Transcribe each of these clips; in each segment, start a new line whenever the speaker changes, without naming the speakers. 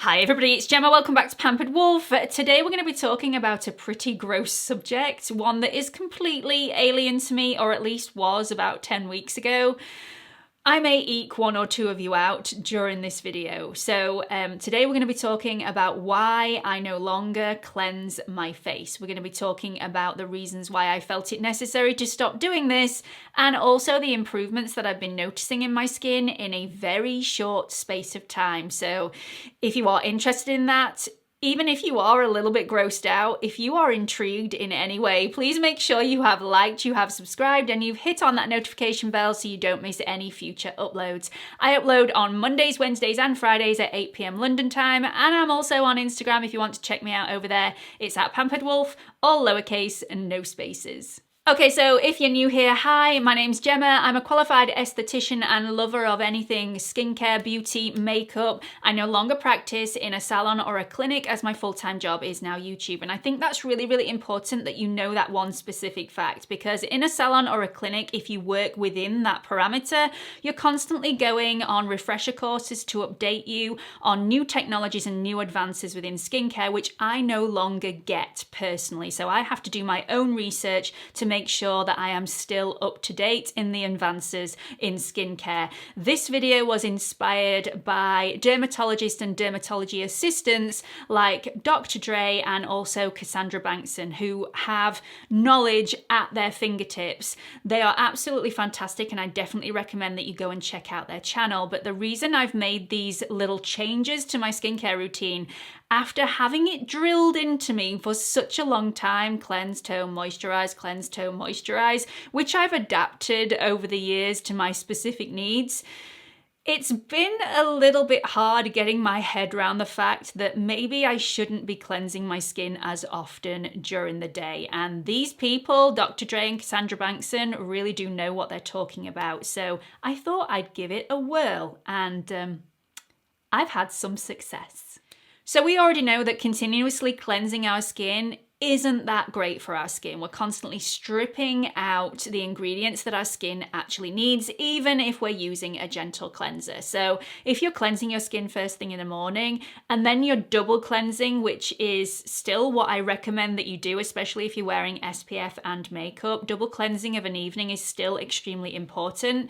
Hi everybody, it's Gemma. Welcome back to Pampered Wolf. Today we're going to be talking about a pretty gross subject, one that is completely alien to me, or at least was about 10 weeks ago. I may eke one or two of you out during this video. So today we're going to be talking about why I no longer cleanse my face. We're going to be talking about the reasons why I felt it necessary to stop doing this, and also the improvements that I've been noticing in my skin in a very short space of time. So if you are interested in that, even if you are a little bit grossed out, if you are intrigued in any way, please make sure you have liked, you have subscribed, and you've hit on that notification bell so you don't miss any future uploads. I upload on Mondays, Wednesdays, and Fridays at 8 PM London time, and I'm also on Instagram if you want to check me out over there. It's at Pampered Wolf, all lowercase and no spaces. Okay, so if you're new here, hi, my name's Gemma. I'm a qualified esthetician and lover of anything skincare, beauty, makeup. I no longer practice in a salon or a clinic as my full-time job is now YouTube. And I think that's really, really important that you know that one specific fact, because in a salon or a clinic, if you work within that parameter, you're constantly going on refresher courses to update you on new technologies and new advances within skincare, which I no longer get personally. So I have to do my own research to make sure that I am still up to date in the advances in skincare. This video was inspired by dermatologists and dermatology assistants like Dr. Dre and also Cassandra Bankson, who have knowledge at their fingertips. They are absolutely fantastic, and I definitely recommend that you go and check out their channel. But the reason I've made these little changes to my skincare routine after having it drilled into me for such a long time, cleanse, tone, moisturize, which I've adapted over the years to my specific needs, it's been a little bit hard getting my head around the fact that maybe I shouldn't be cleansing my skin as often during the day. And these people, Dr. Dre and Cassandra Bankson, really do know what they're talking about. So I thought I'd give it a whirl, and I've had some success. So we already know that continuously cleansing our skin isn't that great for our skin. We're constantly stripping out the ingredients that our skin actually needs, even if we're using a gentle cleanser. So if you're cleansing your skin first thing in the morning and then you're double cleansing, which is still what I recommend that you do, especially if you're wearing SPF and makeup, double cleansing of an evening is still extremely important.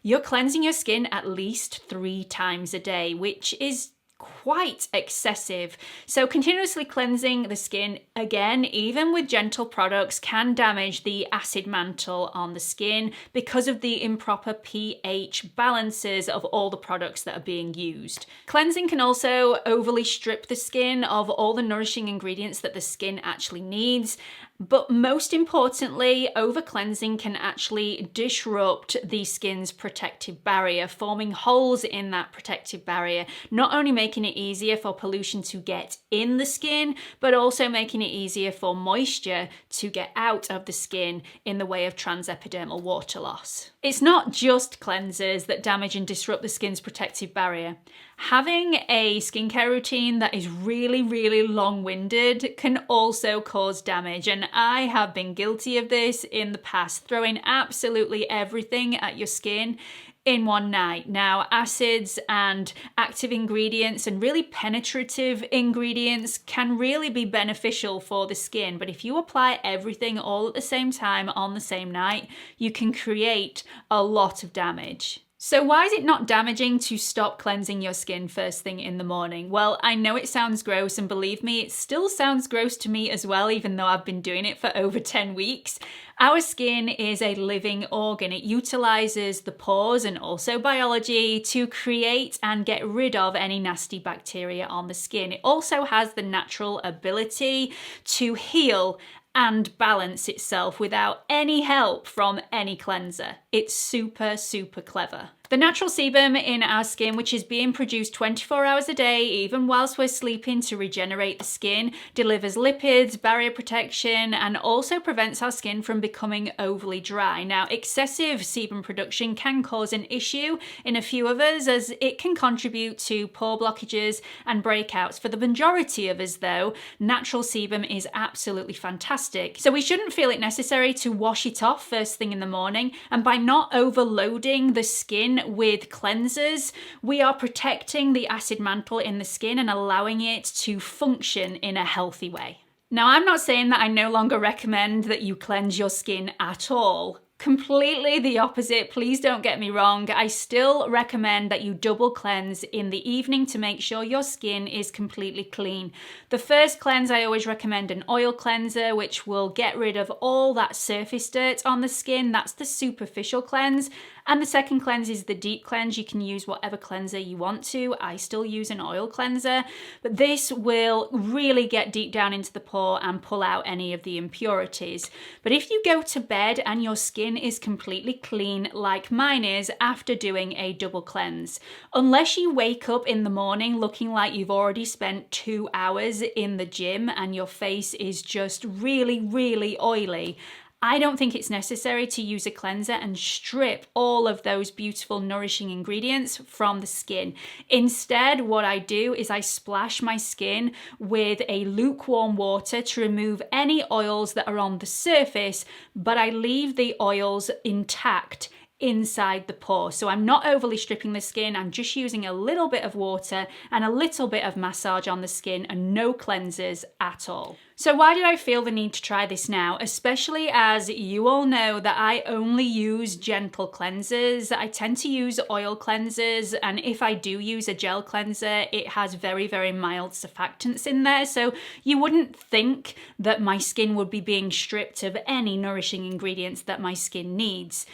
You're cleansing your skin at least 3 times a day, which is quite excessive. So continuously cleansing the skin, again, even with gentle products, can damage the acid mantle on the skin because of the improper pH balances of all the products that are being used. Cleansing can also overly strip the skin of all the nourishing ingredients that the skin actually needs. But most importantly, over-cleansing can actually disrupt the skin's protective barrier, forming holes in that protective barrier, not only making it easier for pollution to get in the skin, but also making it easier for moisture to get out of the skin in the way of transepidermal water loss. It's not just cleansers that damage and disrupt the skin's protective barrier. Having a skincare routine that is really, really long-winded can also cause damage, and I have been guilty of this in the past, throwing absolutely everything at your skin in one night. Now, acids and active ingredients and really penetrative ingredients can really be beneficial for the skin, but if you apply everything all at the same time on the same night, you can create a lot of damage. So why is it not damaging to stop cleansing your skin first thing in the morning? Well, I know it sounds gross, and believe me, it still sounds gross to me as well, even though I've been doing it for over 10 weeks. Our skin is a living organ. It utilizes the pores and also biology to create and get rid of any nasty bacteria on the skin. It also has the natural ability to heal and balance itself without any help from any cleanser. It's super, super clever. The natural sebum in our skin, which is being produced 24 hours a day, even whilst we're sleeping to regenerate the skin, delivers lipids, barrier protection, and also prevents our skin from becoming overly dry. Now, excessive sebum production can cause an issue in a few of us, as it can contribute to pore blockages and breakouts. For the majority of us, though, natural sebum is absolutely fantastic. So we shouldn't feel it necessary to wash it off first thing in the morning, and by not overloading the skin with cleansers, we are protecting the acid mantle in the skin and allowing it to function in a healthy way. Now, I'm not saying that I no longer recommend that you cleanse your skin at all. Completely the opposite, please don't get me wrong. I still recommend that you double cleanse in the evening to make sure your skin is completely clean. The first cleanse, I always recommend an oil cleanser, which will get rid of all that surface dirt on the skin. That's the superficial cleanse. And the second cleanse is the deep cleanse. You can use whatever cleanser you want to. I still use an oil cleanser, but this will really get deep down into the pore and pull out any of the impurities. But if you go to bed and your skin is completely clean, like mine is after doing a double cleanse, unless you wake up in the morning looking like you've already spent 2 hours in the gym and your face is just really, really oily, I don't think it's necessary to use a cleanser and strip all of those beautiful, nourishing ingredients from the skin. Instead, what I do is I splash my skin with a lukewarm water to remove any oils that are on the surface, but I leave the oils intact inside the pore. So I'm not overly stripping the skin, I'm just using a little bit of water and a little bit of massage on the skin and no cleansers at all. So why did I feel the need to try this now? Especially as you all know that I only use gentle cleansers. I tend to use oil cleansers, and if I do use a gel cleanser, it has very, very mild surfactants in there. So you wouldn't think that my skin would be being stripped of any nourishing ingredients that my skin needs.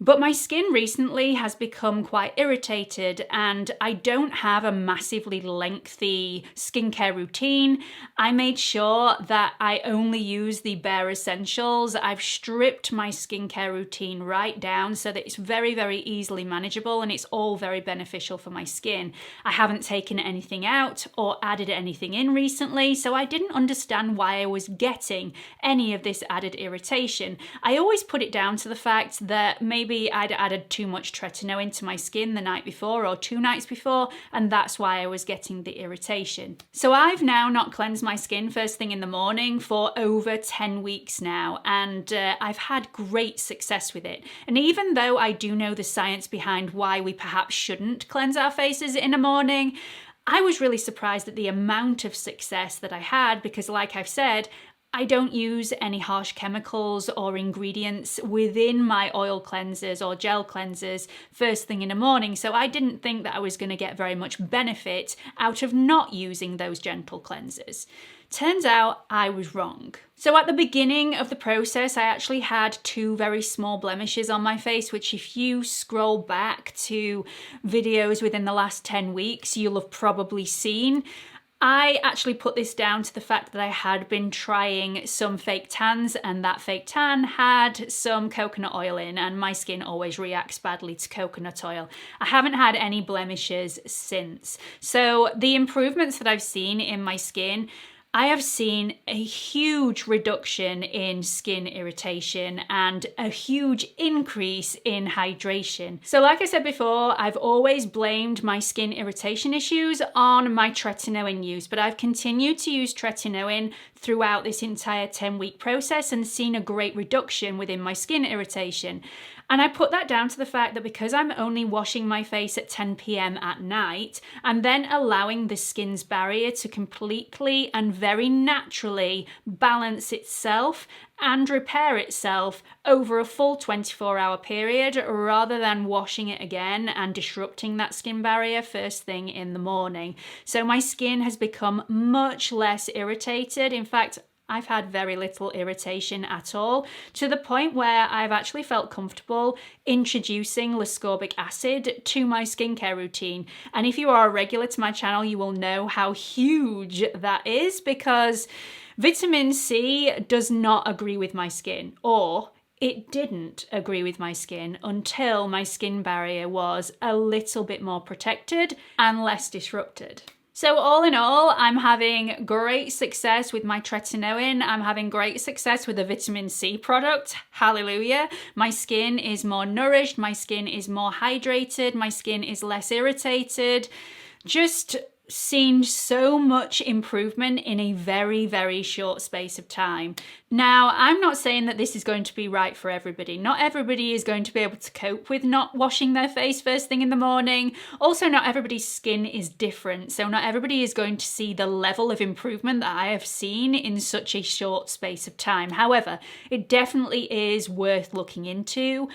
But my skin recently has become quite irritated and I don't have a massively lengthy skincare routine. I made sure that I only use the bare essentials. I've stripped my skincare routine right down so that it's very, very easily manageable and it's all very beneficial for my skin. I haven't taken anything out or added anything in recently, so I didn't understand why I was getting any of this added irritation. I always put it down to the fact that maybe I'd added too much tretinoin to my skin the night before or 2 nights before, and that's why I was getting the irritation. So I've now not cleansed my skin first thing in the morning for over 10 weeks now, and I've had great success with it. And even though I do know the science behind why we perhaps shouldn't cleanse our faces in the morning, I was really surprised at the amount of success that I had because, like I've said, I don't use any harsh chemicals or ingredients within my oil cleansers or gel cleansers first thing in the morning, so I didn't think that I was going to get very much benefit out of not using those gentle cleansers. Turns out I was wrong. So at the beginning of the process, I actually had 2 very small blemishes on my face, which if you scroll back to videos within the last 10 weeks, you'll have probably seen. I actually put this down to the fact that I had been trying some fake tans and that fake tan had some coconut oil in, and my skin always reacts badly to coconut oil. I haven't had any blemishes since. So the improvements that I've seen in my skin, I have seen a huge reduction in skin irritation and a huge increase in hydration. So like I said before, I've always blamed my skin irritation issues on my tretinoin use, but I've continued to use tretinoin throughout this entire 10-week process and seen a great reduction within my skin irritation. And I put that down to the fact that because I'm only washing my face at 10 p.m. at night, I'm then allowing the skin's barrier to completely and very naturally balance itself and repair itself over a full 24-hour period rather than washing it again and disrupting that skin barrier first thing in the morning. So my skin has become much less irritated. In fact, I've had very little irritation at all, to the point where I've actually felt comfortable introducing ascorbic acid to my skincare routine. And if you are a regular to my channel, you will know how huge that is, because vitamin C does not agree with my skin, or it didn't agree with my skin until my skin barrier was a little bit more protected and less disrupted. So all in all, I'm having great success with my tretinoin. I'm having great success with the vitamin C product. Hallelujah. My skin is more nourished. My skin is more hydrated. My skin is less irritated. Just seen so much improvement in a very, very short space of time. Now, I'm not saying that this is going to be right for everybody. Not everybody is going to be able to cope with not washing their face first thing in the morning. Also, not everybody's skin is different, so not everybody is going to see the level of improvement that I have seen in such a short space of time. However, it definitely is worth looking into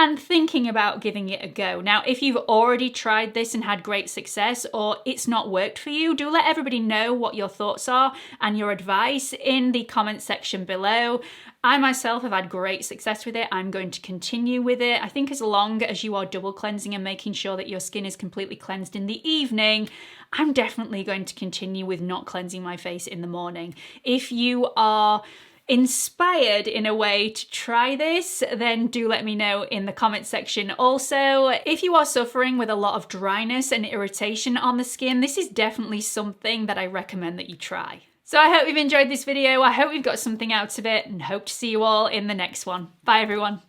and thinking about giving it a go. Now, if you've already tried this and had great success, or it's not worked for you, do let everybody know what your thoughts are and your advice in the comment section below. I myself have had great success with it. I'm going to continue with it. I think as long as you are double cleansing and making sure that your skin is completely cleansed in the evening, I'm definitely going to continue with not cleansing my face in the morning. If you are inspired in a way to try this, then do let me know in the comment section. Also, if you are suffering with a lot of dryness and irritation on the skin, this is definitely something that I recommend that you try. So I hope you've enjoyed this video. I hope you've got something out of it, and hope to see you all in the next one. Bye everyone.